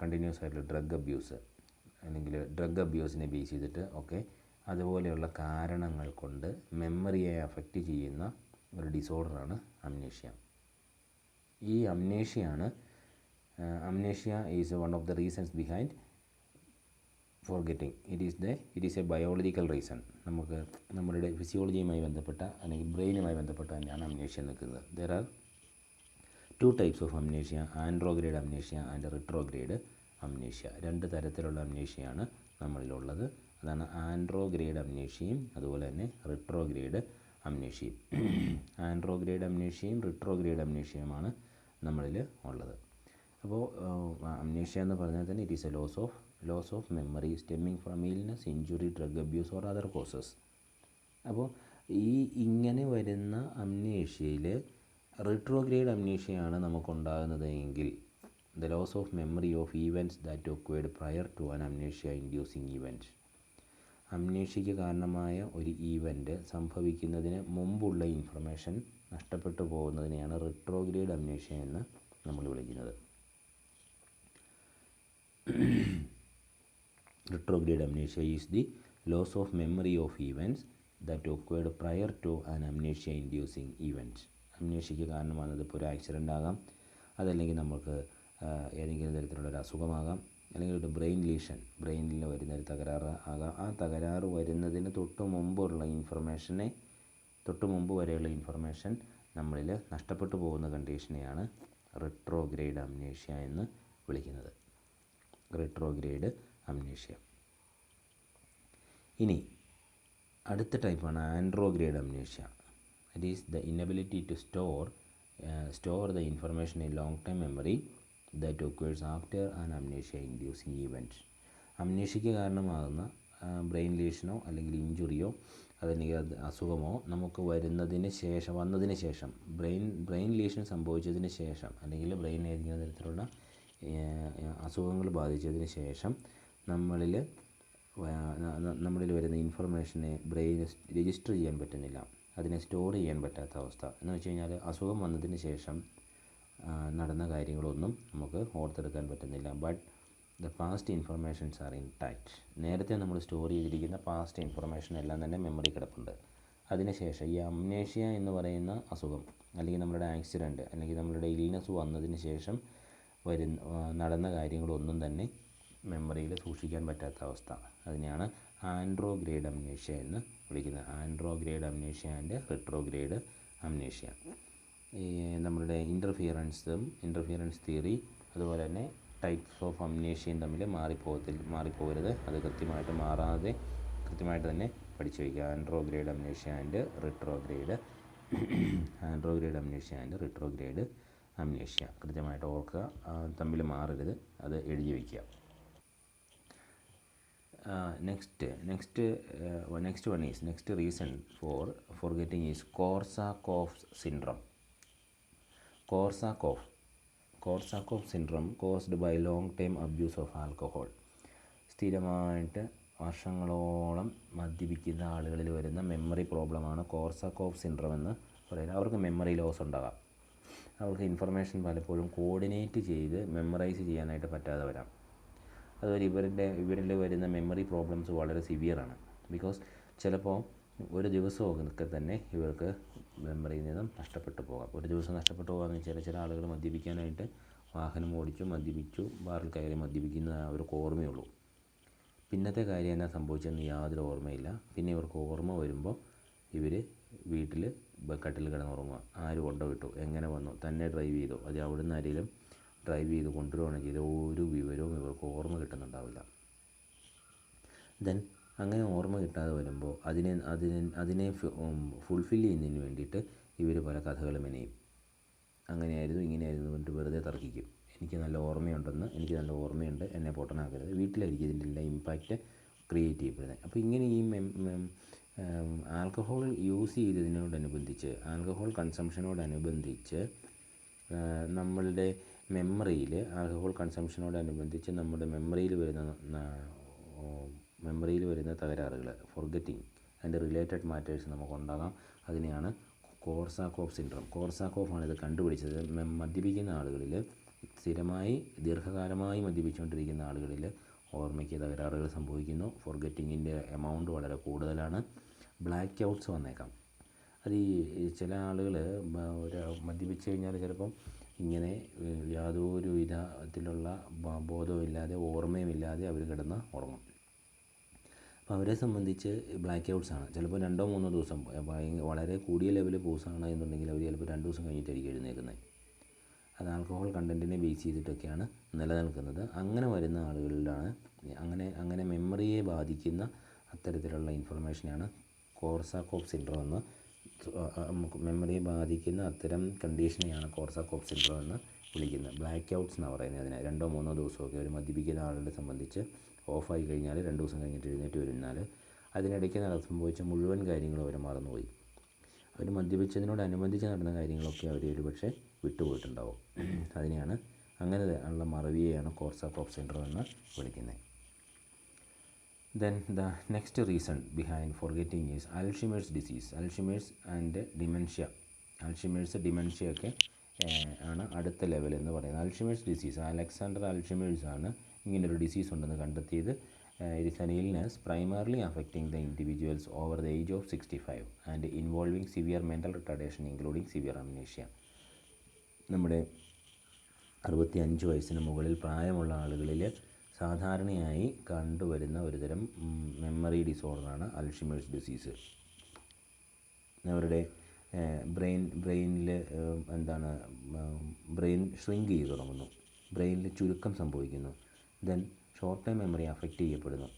കണ്ടിന്യൂസ് ആയിട്ടുള്ള ഡ്രഗ് അബ്യൂസ്, അല്ലെങ്കിൽ ഡ്രഗ് അബ്യൂസിനെ ബേസ് ചെയ്തിട്ട് ഒക്കെ അതുപോലെയുള്ള കാരണങ്ങൾ കൊണ്ട് മെമ്മറിയെ അഫക്റ്റ് ചെയ്യുന്ന ഒരു ഡിസോർഡറാണ് അംനേഷ്യ. ഈ amnesia is one of the reasons behind forgetting. It is a biological reason. നമുക്ക് നമ്മുടെ ഫിസിയോളജിയുമായി ബന്ധപ്പെട്ട അല്ലെങ്കിൽ ബ്രെയിനുമായി ബന്ധപ്പെട്ട തന്നെയാണ് അംനേഷ്യ നിൽക്കുന്നത്. There are 2 types of amnesia, anterograde amnesia and retrograde amnesia. 2 തരത്തിലുള്ള അംനേഷ്യയാണ് നമ്മളിലുള്ളത്. അതാണ് ആൻഡ്രോഗ്രേഡ് അംനേഷ്യയും അതുപോലെ തന്നെ റിട്രോഗ്രേഡ് അംനേഷ്യയും. ആൻഡ്രോഗ്രേഡ് അംനേഷ്യയും റിട്രോഗ്രേഡ് അംനേഷ്യയുമാണ് നമ്മളിൽ ഉള്ളത്. അപ്പോൾ അംനേഷ്യ എന്ന് പറഞ്ഞാൽ തന്നെ it is a loss of memory stemming from illness, injury, drug abuse or other causes. അപ്പോൾ ഇങ്ങനെ വരുന്ന അംനേഷ്യയിൽ റിട്രോഗ്രേഡ് അംനേഷ്യയാണ് നമുക്കുണ്ടാകുന്നത് എങ്കിൽ the loss of memory of events that occurred prior to an amnesia inducing event. അംനേഷ്യയ്ക്ക് കാരണമായ ഒരു ഈവൻറ്റ് സംഭവിക്കുന്നതിന് മുമ്പുള്ള ഇൻഫർമേഷൻ നഷ്ടപ്പെട്ടു പോകുന്നതിനെയാണ് റിട്രോഗ്രേഡ് അംനേഷ്യ എന്ന് നമ്മൾ വിളിക്കുന്നത്. Retrograde amnesia is the loss of memory of events that occurred prior to an amnesia inducing event. അംനേഷ്യയ്ക്ക് കാരണമാകുന്നത് ഇപ്പോൾ ഒരു ആക്സിഡൻ്റ് ആകാം, അതല്ലെങ്കിൽ നമുക്ക് ഏതെങ്കിലും തരത്തിലുള്ളൊരു അസുഖമാകാം, അല്ലെങ്കിൽ ഒരു ബ്രെയിൻ ലീഷൻ, ബ്രെയിനിൽ വരുന്നൊരു തകരാറ് ആകാം. ആ തകരാറ് വരുന്നതിന് തൊട്ട് മുമ്പ് വരെയുള്ള ഇൻഫർമേഷൻ നമ്മളിൽ നഷ്ടപ്പെട്ടു പോകുന്ന കണ്ടീഷനെയാണ് റിട്രോഗ്രേഡ് അംനേഷ്യ എന്ന് വിളിക്കുന്നത്. Retrograde amnesia. ഇനി അടുത്ത ടൈപ്പാണ് anterograde amnesia. It is the inability to store the information in long time memory that occurs after an amnesia inducing event. അംനേഷ്യയ്ക്ക് കാരണമാകുന്ന ബ്രെയിൻ ലീഷനോ അല്ലെങ്കിൽ ഇഞ്ചുറിയോ അതല്ലെങ്കിൽ അസുഖമോ നമുക്ക് വന്നതിന് ശേഷം ബ്രെയിൻ ലീഷൻ സംഭവിച്ചതിന് ശേഷം, അല്ലെങ്കിൽ ബ്രെയിൻ ഏതെങ്കിലും തരത്തിലുള്ള അസുഖങ്ങൾ ബാധിച്ചതിന് ശേഷം നമ്മളിൽ വരുന്ന ഇൻഫർമേഷനെ ബ്രെയിന് രജിസ്റ്റർ ചെയ്യാൻ പറ്റുന്നില്ല, അതിനെ സ്റ്റോർ ചെയ്യാൻ പറ്റാത്ത അവസ്ഥ. എന്ന് വെച്ച് കഴിഞ്ഞാൽ അസുഖം വന്നതിന് ശേഷം നടന്ന കാര്യങ്ങളൊന്നും നമുക്ക് ഓർത്തെടുക്കാൻ പറ്റുന്നില്ല. But the past informations are intact. നേരത്തെ നമ്മൾ സ്റ്റോർ ചെയ്തിരിക്കുന്ന പാസ്റ്റ് ഇൻഫർമേഷൻ എല്ലാം തന്നെ മെമ്മറി കിടപ്പുണ്ട്. അതിനുശേഷം ഈ അംനേഷ്യ എന്ന് പറയുന്ന അസുഖം, അല്ലെങ്കിൽ നമ്മളുടെ ആക്സിഡൻറ്റ്, അല്ലെങ്കിൽ നമ്മളുടെ ഇൽനെസ് വന്നതിന് ശേഷം നടന്ന കാര്യങ്ങളൊന്നും തന്നെ മെമ്മറിയിൽ സൂക്ഷിക്കാൻ പറ്റാത്ത അവസ്ഥ. അതിനെയാണ് ആൻഡ്രോഗ്രേഡ് അംനേഷ്യ എന്ന് വിളിക്കുന്നത്. ആൻഡ്രോഗ്രേഡ് അംനേഷ്യ ആൻഡ് റിട്രോഗ്രേഡ് അംനേഷ്യ. ഈ നമ്മളുടെ ഇൻ്റർഫിയറൻസ് തിയറി അതുപോലെ തന്നെ ടൈപ്സ് ഓഫ് അംനേഷ്യയും തമ്മിൽ മാറിപ്പോകരുത്. അത് കൃത്യമായിട്ട് തന്നെ പഠിച്ചു വയ്ക്കുക. ആൻഡ്രോഗ്രേഡ് അംനേഷ്യ ആൻഡ് റിട്രോഗ്രേഡ് അംനേഷ്യ കൃത്യമായിട്ട് ഓർക്കുക, തമ്മിൽ മാറരുത്, അത് എഴുതി വയ്ക്കുക. Next reason for forgetting is Korsakoff's syndrome. Korsakoff syndrome caused by long-term abuse of alcohol. സ്ഥിരമായിട്ട് വർഷങ്ങളോളം മദ്യപിക്കുന്ന ആളുകളിൽ വരുന്ന മെമ്മറി പ്രോബ്ലമാണ് കോർസാക്കോഫ് സിൻഡ്രോം എന്ന് പറയുന്നത്. അവർക്ക് മെമ്മറി ലോസ് ഉണ്ടാകാം. അവർക്ക് ഇൻഫർമേഷൻ പലപ്പോഴും കോർഡിനേറ്റ് ചെയ്ത് മെമ്മറൈസ് ചെയ്യാനായിട്ട് പറ്റാതെ വരാം. അതുപോലെ ഇവരിൽ വരുന്ന മെമ്മറി പ്രോബ്ലംസ് വളരെ സിവിയറാണ്. ബിക്കോസ് ചിലപ്പോൾ ഒരു ദിവസമൊക്കെ തന്നെ ഇവർക്ക് മെമ്മറിയിൽ നിന്നും നഷ്ടപ്പെട്ടു പോകാം. ഒരു ദിവസം നഷ്ടപ്പെട്ടു പോകാമെന്ന് വെച്ചാൽ ചില ആളുകൾ മദ്യപിക്കാനായിട്ട് വാഹനം മദ്യപിച്ചു, ബാറിൽ കയറി മദ്യപിക്കുന്നത് അവർക്ക് ഓർമ്മയുള്ളൂ. പിന്നത്തെ കാര്യം എന്നാ സംഭവിച്ചെന്ന് യാതൊരു ഓർമ്മയില്ല. പിന്നെ ഇവർക്ക് ഓർമ്മ വരുമ്പോൾ ഇവർ വീട്ടിൽ കട്ടിൽ കിടന്നുറങ്ങുക. ആര് കൊണ്ടുവിട്ടു, എങ്ങനെ വന്നു, തന്നെ ഡ്രൈവ് ചെയ്തോ, അത് അവിടുന്ന് ആരെങ്കിലും ഡ്രൈവ് ചെയ്ത് കൊണ്ടുവരികയാണ് ചെയ്ത് ഒരു വിവരവും ഇവർക്ക് ഓർമ്മ കിട്ടുന്നുണ്ടാവില്ല. അങ്ങനെ ഓർമ്മ കിട്ടാതെ വരുമ്പോൾ അതിനെ ഫുൾഫിൽ ചെയ്യുന്നതിന് വേണ്ടിയിട്ട് ഇവർ പല കഥകളും മെനയും. അങ്ങനെയായിരുന്നു ഇങ്ങനെയായിരുന്നു പറഞ്ഞിട്ട് വെറുതെ തർക്കിക്കും. എനിക്ക് നല്ല ഓർമ്മയുണ്ട്, എന്നെ പൊട്ടനാക്കരുത്. വീട്ടിലായിരിക്കും ഇതിൻ്റെ എല്ലാം ഇമ്പാക്റ്റ് ക്രിയേറ്റ് ചെയ്യപ്പെടുന്നത്. അപ്പോൾ ഇങ്ങനെ ഈ ആൽക്കഹോൾ യൂസ് ചെയ്തതിനോടനുബന്ധിച്ച്, ആൽക്കഹോൾ കൺസംഷനോടനുബന്ധിച്ച് നമ്മളുടെ മെമ്മറിയിൽ നമ്മുടെ മെമ്മറിയിൽ വരുന്ന മെമ്മറിയിൽ വരുന്ന തകരാറുകൾ, ഫോർഗെറ്റിംഗ് ആൻഡ് റിലേറ്റഡ് മാറ്റേഴ്സ് നമുക്കുണ്ടാകാം. അതിനെയാണ് കോർസാക്കോഫ് സിൻഡ്രോം. കോർസാക്കോഫാണ് ഇത് കണ്ടുപിടിച്ചത്. മദ്യപിക്കുന്ന ആളുകളിൽ, സ്ഥിരമായി ദീർഘകാലമായി മദ്യപിച്ചുകൊണ്ടിരിക്കുന്ന ആളുകളിൽ ഓർമ്മയ്ക്ക് തകരാറുകൾ സംഭവിക്കുന്നു. ഫോർഗെറ്റിങ്ങിൻ്റെ എമൗണ്ട് വളരെ കൂടുതലാണ്. ബ്ലാക്ക് ഔട്ട്സ് വന്നേക്കാം. അത് ഈ ചില ആളുകൾ മദ്യപിച്ച് കഴിഞ്ഞാൽ ചിലപ്പം ഇങ്ങനെ യാതൊരു വിധത്തിലുള്ള ബോധവുമില്ലാതെ ഓർമ്മയുമില്ലാതെ അവർ കിടന്ന് ഉറങ്ങും. അപ്പോൾ അവരെ സംബന്ധിച്ച് ബ്ലാക്ക് ഔട്ട്സാണ്. ചിലപ്പോൾ 2-3 ദിവസം വളരെ കൂടിയ ലെവലിൽ പൂസാണ് എന്നുണ്ടെങ്കിൽ അവർ ചിലപ്പോൾ 2 ദിവസം കഴിഞ്ഞിട്ടായിരിക്കും എഴുന്നേൽക്കുന്നത്. അത് ആൽക്കഹോൾ കണ്ടൻറ്റിനെ ബേസ് ചെയ്തിട്ടൊക്കെയാണ് നിലനിൽക്കുന്നത്. അങ്ങനെ വരുന്ന ആളുകളിലാണ് അങ്ങനെ മെമ്മറിയെ ബാധിക്കുന്ന അത്തരത്തിലുള്ള ഇൻഫർമേഷനാണ് കോർസാക്കോഫ് സിൻഡ്രോം എന്ന്, മെമ്മറിയെ ബാധിക്കുന്ന അത്തരം കണ്ടീഷനെയാണ് കോർസാക്കോഫ് സിൻഡ്രോം എന്ന് വിളിക്കുന്നത്. ബ്ലാക്ക് ഔട്ട്സ് എന്നാണ് പറയുന്നത് അതിനെ. 2-3 ദിവസമൊക്കെ ഒരു മദ്യപിക്കുന്ന ആളുകളെ സംബന്ധിച്ച് ഓഫായി കഴിഞ്ഞാൽ 2 ദിവസം കഴിഞ്ഞിട്ട് എഴുന്നേറ്റ് വരുന്നാൽ അതിനിടയ്ക്ക് സംഭവിച്ച മുഴുവൻ കാര്യങ്ങളും അവർ മറന്നുപോയി. അവർ മദ്യപിച്ചതിനോടനുബന്ധിച്ച് നടന്ന കാര്യങ്ങളൊക്കെ അവർ ഒരു പക്ഷേ വിട്ടുപോയിട്ടുണ്ടാവും. അതിനെയാണ്, അങ്ങനെ ഉള്ള മറവിയെയാണ് കോർസാക്കോഫ് സിൻഡ്രോം എന്ന് വിളിക്കുന്നത്. Then the next reason behind forgetting is Alzheimer's disease. Alzheimer's and dementia. Alzheimer's dementia ഒക്കെ ആണ് അടുത്ത ലെവൽ എന്ന് പറയുന്നത്. Alzheimer's disease, അലക്സാണ്ടർ അൽഷിമേഴ്സ് ആണ് ഇങ്ങനൊരു ഡിസീസ് ഉണ്ടെന്ന് കണ്ടെത്തിയത്. It is an illness primarily affecting the individuals over the age of 65 and involving severe mental retardation including severe amnesia. നമ്മുടെ 65 വയസ്സിന് മുകളിൽ പ്രായമുള്ള ആളുകളിൽ സാധാരണയായി കണ്ടുവരുന്ന ഒരുതരം മെമ്മറി ഡിസോർഡറാണ് അൽഷിമേഴ്സ് ഡിസീസ്. അവരുടെ ബ്രെയിനിൽ ബ്രെയിൻ ഷ്രിങ്ക് ചെയ്ത് തുടങ്ങുന്നു, ബ്രെയിനിൽ ചുരുക്കം സംഭവിക്കുന്നു. Then short time memory affect ചെയ്യപ്പെടുന്നു.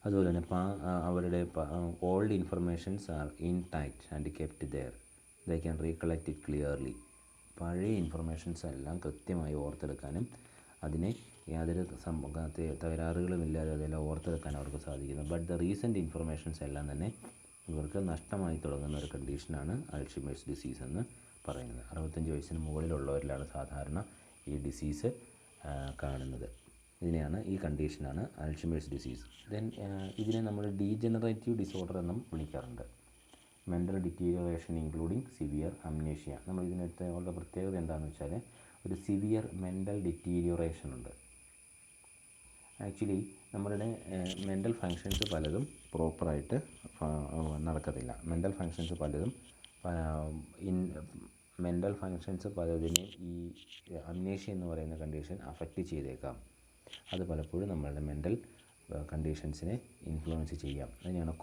അതുപോലെ തന്നെ അവരുടെ old informations are intact and kept there, they can recollect it clearly. പഴയ ഇൻഫർമേഷൻസ് എല്ലാം കൃത്യമായി ഓർത്തെടുക്കാനും അതിനെ യാതൊരു തകരാറുകളുമില്ലാതെ അതെല്ലാം ഓർത്തെടുക്കാൻ അവർക്ക് സാധിക്കുന്നു. ബട്ട് ദ റീസെൻറ്റ് ഇൻഫർമേഷൻസ് എല്ലാം തന്നെ ഇവർക്ക് നഷ്ടമായി തുടങ്ങുന്ന ഒരു കണ്ടീഷനാണ് അൽഷിമേഴ്സ് ഡിസീസ് എന്ന് പറയുന്നത്. 65 വയസ്സിന് മുകളിലുള്ളവരിലാണ് സാധാരണ ഈ ഡിസീസ് കാണുന്നത്. ഈ കണ്ടീഷനാണ് അൽഷിമേഴ്സ് ഡിസീസ്. ദെൻ ഇതിനെ നമ്മൾ ഡീജനറേറ്റീവ് ഡിസോർഡർ എന്നും വിളിക്കാറുണ്ട്. Mental deterioration including severe amnesia. നമ്മൾ ഇതിനുള്ള പ്രത്യേകത എന്താണെന്ന് വെച്ചാൽ ഒരു സിവിയർ മെൻ്റൽ ഡിറ്റീരിയറേഷൻ ഉണ്ട്. ആക്ച്വലി നമ്മളുടെ മെൻ്റൽ ഫങ്ഷൻസ് പലതും പ്രോപ്പറായിട്ട് നടക്കത്തില്ല. മെൻ്റൽ ഫങ്ഷൻസ് പലതിനെ ഈ അംനേഷ്യ എന്ന് പറയുന്ന കണ്ടീഷൻ അഫക്റ്റ് ചെയ്തേക്കാം. അത് പലപ്പോഴും നമ്മളുടെ മെൻ്റൽ കണ്ടീഷൻസിനെ ഇൻഫ്ലുവൻസ് ചെയ്യാം. അതിനെയാണ്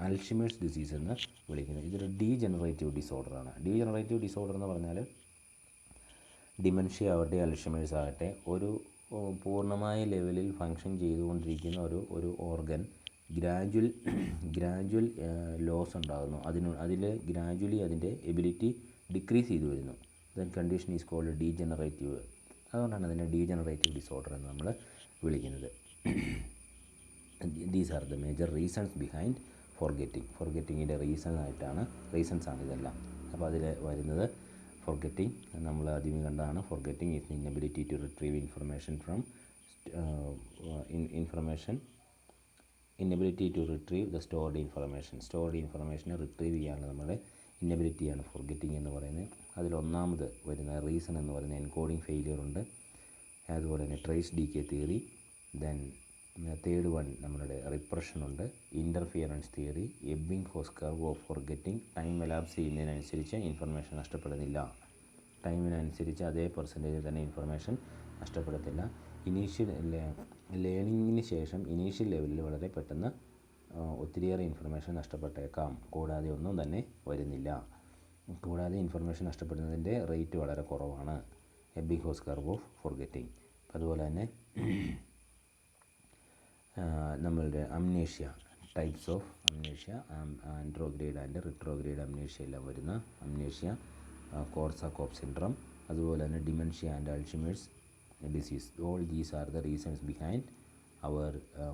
അൽഷിമേഴ്സ് ഡിസീസ് എന്ന് വിളിക്കുന്നത്. ഇതൊരു ഡീജനറേറ്റീവ് ഡിസോർഡറാണ്. ഡീജനറേറ്റീവ് ഡിസോർഡർ എന്ന് പറഞ്ഞാൽ ഡിമെൻഷ്യ ആവട്ടെ അൽഷിമേഴ്സ് ആകട്ടെ ഒരു പൂർണ്ണമായ ലെവലിൽ ഫങ്ഷൻ ചെയ്തുകൊണ്ടിരിക്കുന്ന ഒരു ഓർഗൻ ഗ്രാജുവൽ ലോസ് ഉണ്ടാകുന്നു. അതിൽ ഗ്രാജുവലി അതിൻ്റെ എബിലിറ്റി ഡിക്രീസ് ചെയ്തു വരുന്നു. Then condition is called degenerative. അതുകൊണ്ടാണ് അതിനെ ഡീജനറേറ്റീവ് ഡിസോർഡർ എന്ന് നമ്മൾ വിളിക്കുന്നത്. These are the major reasons behind ഫോർഗെറ്റിങ്ങിൻ്റെ റീസൺസ് ആണ് ഇതെല്ലാം. അപ്പോൾ അതിൽ വരുന്നത് ഫോർഗെറ്റിംഗ് നമ്മൾ ആദ്യമേ കണ്ടതാണ്. Forgetting is inability to retrieve inability to retrieve the stored ഇൻഫർമേഷനെ റിട്രീവ് ചെയ്യാനുള്ള നമ്മുടെ ഇൻഎബിലിറ്റിയാണ് ഫോർഗെറ്റിംഗ് എന്ന് പറയുന്നത്. അതിലൊന്നാമത് വരുന്ന റീസൺ എന്ന് പറയുന്നത് എൻകോഡിംഗ് ഫെയിലിയർ ഉണ്ട്. അതുപോലെ തന്നെ trace decay theory. Then third one നമ്മളുടെ റിപ്രഷൻ ഉണ്ട്, interference theory, Ebbinghaus curve of forgetting. Time elapse ചെയ്യുന്നതിനനുസരിച്ച് ഇൻഫർമേഷൻ നഷ്ടപ്പെടുന്നില്ല. ടൈമിനനുസരിച്ച് അതേ പെർസെൻറ്റേജിൽ തന്നെ ഇൻഫർമേഷൻ നഷ്ടപ്പെടത്തില്ല. ലേണിങ്ങിന് ശേഷം ഇനീഷ്യൽ ലെവലിൽ വളരെ പെട്ടെന്ന് ഒത്തിരിയേറെ ഇൻഫർമേഷൻ നഷ്ടപ്പെട്ടേക്കാം. കൂടാതെ ഒന്നും തന്നെ വരുന്നില്ല. കൂടാതെ ഇൻഫർമേഷൻ നഷ്ടപ്പെടുന്നതിൻ്റെ റേറ്റ് വളരെ കുറവാണ്. Ebbinghaus curve of forgetting. അതുപോലെ തന്നെ നമ്മളുടെ amnesia, types of amnesia, anterograde and retrograde amnesia എല്ലാം വരുന്ന അംനേഷ്യ, കോർസാക്കോഫ് സിൻഡ്രോം, അതുപോലെ തന്നെ dementia and Alzheimer's disease. All these are the reasons behind our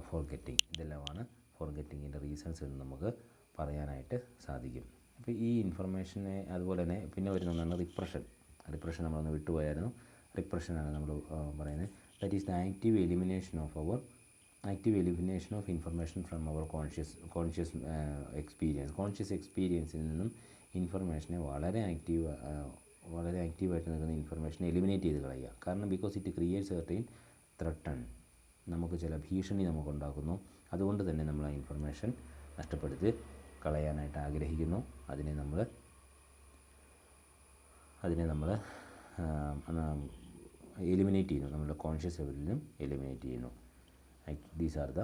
forgetting. ഇതെല്ലാമാണ് ഫോർഗെറ്റിങ്ങിൻ്റെ റീസൺസ് എന്ന് നമുക്ക് പറയാനായിട്ട് സാധിക്കും. അപ്പോൾ ഈ ഇൻഫർമേഷനെ അതുപോലെ തന്നെ പിന്നെ വരുന്ന ഒന്നാണ് റിപ്രഷൻ നമ്മളൊന്ന് വിട്ടുപോയായിരുന്നു. റിപ്രഷനാണ് നമ്മൾ പറയുന്നത്. That is the active elimination of information from our conscious experience. Conscious എക്സ്പീരിയൻസിൽ നിന്നും ഇൻഫർമേഷനെ വളരെ ആക്റ്റീവായിട്ട് നിൽക്കുന്ന ഇൻഫർമേഷനെ എലിമിനേറ്റ് ചെയ്ത് കളയുക. കാരണം ബിക്കോസ് ഇറ്റ് ക്രിയേറ്റ്സ് സെർട്ടൈൻ ത്രട്ടൺ, നമുക്ക് ചില ഭീഷണി നമുക്കുണ്ടാക്കുന്നു. അതുകൊണ്ട് തന്നെ നമ്മൾ ആ ഇൻഫർമേഷൻ നഷ്ടപ്പെടുത്തി കളയാനായിട്ട് ആഗ്രഹിക്കുന്നു. അതിനെ നമ്മൾ എലിമിനേറ്റ് ചെയ്യുന്നു, നമ്മുടെ കോൺഷ്യസ് ലെവലിൽ നിന്നും എലിമിനേറ്റ് ചെയ്യുന്നു. These are the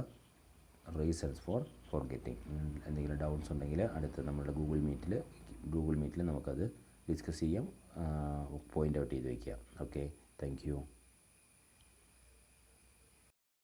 reasons for forgetting. എന്തെങ്കിലും ഡൗട്ട്സ് ഉണ്ടെങ്കിൽ അടുത്ത നമ്മളുടെ ഗൂഗിൾ മീറ്റിൽ നമുക്കത് ഡിസ്കസ് ചെയ്യാം, പോയിൻ്റ് ഔട്ട് ചെയ്ത് വയ്ക്കാം. Okay, thank you.